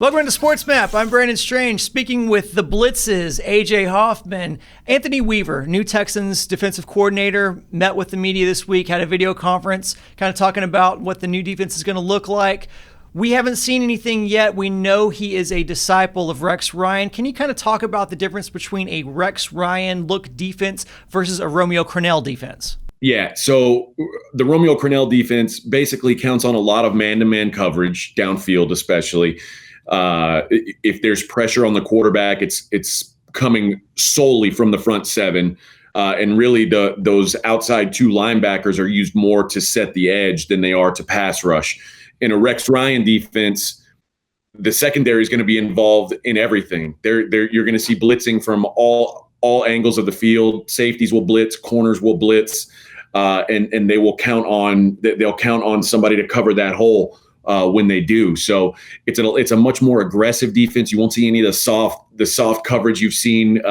Welcome to Sports Map. I'm Brandon Strange, speaking with the Blitzes, AJ Hoffman. Anthony Weaver, new Texans defensive coordinator, met with the media this week, had a video conference, kind of talking about what the new defense is going to look like. We haven't seen anything yet. We know he is a disciple of Rex Ryan. Can you kind of talk about the difference between a Rex Ryan look defense versus a Romeo Crennel defense? Yeah, so the Romeo Crennel defense basically counts on a lot of man-to-man coverage, downfield especially. If there's pressure on the quarterback, it's coming solely from the front seven. And really those outside two linebackers are used more to set the edge than they are to pass rush. In a Rex Ryan defense, the secondary is going to be involved in everything. You're going to see blitzing from all angles of the field. Safeties will blitz, corners will blitz, and they'll count on somebody to cover that hole when they do. So it's a much more aggressive defense. You won't see any of the soft coverage you've seen,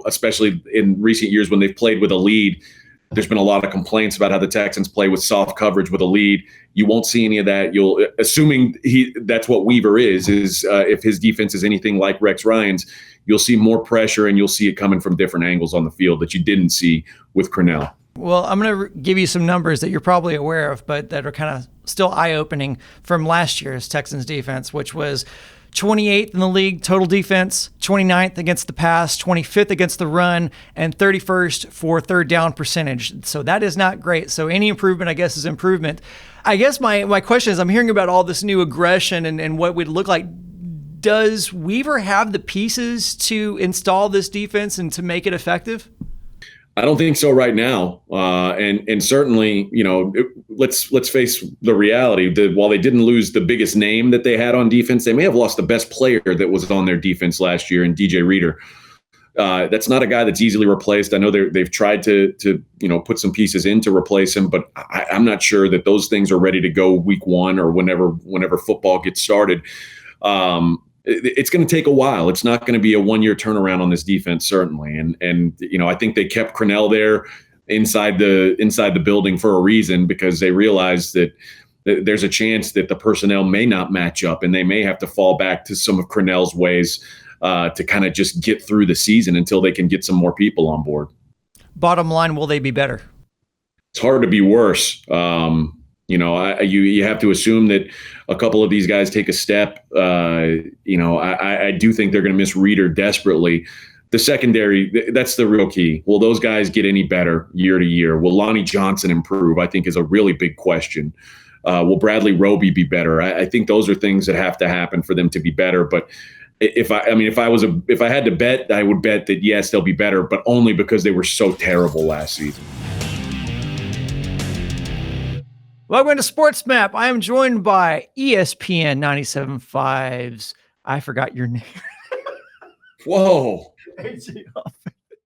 especially in recent years when they've played with a lead. There's been a lot of complaints about how the Texans play with soft coverage with a lead. You won't see any of that. Assuming that's what Weaver is if his defense is anything like Rex Ryan's, you'll see more pressure and you'll see it coming from different angles on the field that you didn't see with Crennel. Well, I'm going to give you some numbers that you're probably aware of, but that are kind of still eye-opening from last year's Texans defense, which was 28th in the league total defense, 29th against the pass, 25th against the run, and 31st for third down percentage. So that is not great. So any improvement, I guess, is improvement. I guess my question is, I'm hearing about all this new aggression and what would look like. Does Weaver have the pieces to install this defense and to make it effective? I don't think so right now, and certainly, let's face the reality that while they didn't lose the biggest name that they had on defense, they may have lost the best player that was on their defense last year in DJ Reader. That's not a guy that's easily replaced. I know they've tried to put some pieces in to replace him, but I'm not sure that those things are ready to go week one or whenever football gets started. It's going to take a while. It's not going to be a one-year turnaround on this defense, certainly. And I think they kept Crennel there inside the building for a reason, because they realized that there's a chance that the personnel may not match up and they may have to fall back to some of Crennel's ways to kind of just get through the season until they can get some more people on board. Bottom line, will they be better? It's hard to be worse. You have to assume that a couple of these guys take a step. I do think they're going to miss Reader desperately. The secondary, that's the real key. Will those guys get any better year to year? Will Lonnie Johnson improve? I think is a really big question. Will Bradley Roby be better? I think those are things that have to happen for them to be better. But if I had to bet, I would bet that yes, they'll be better, but only because they were so terrible last season. Welcome to Sports Map. I am joined by ESPN 97.5's. I forgot your name. Whoa. AJ Hoffman.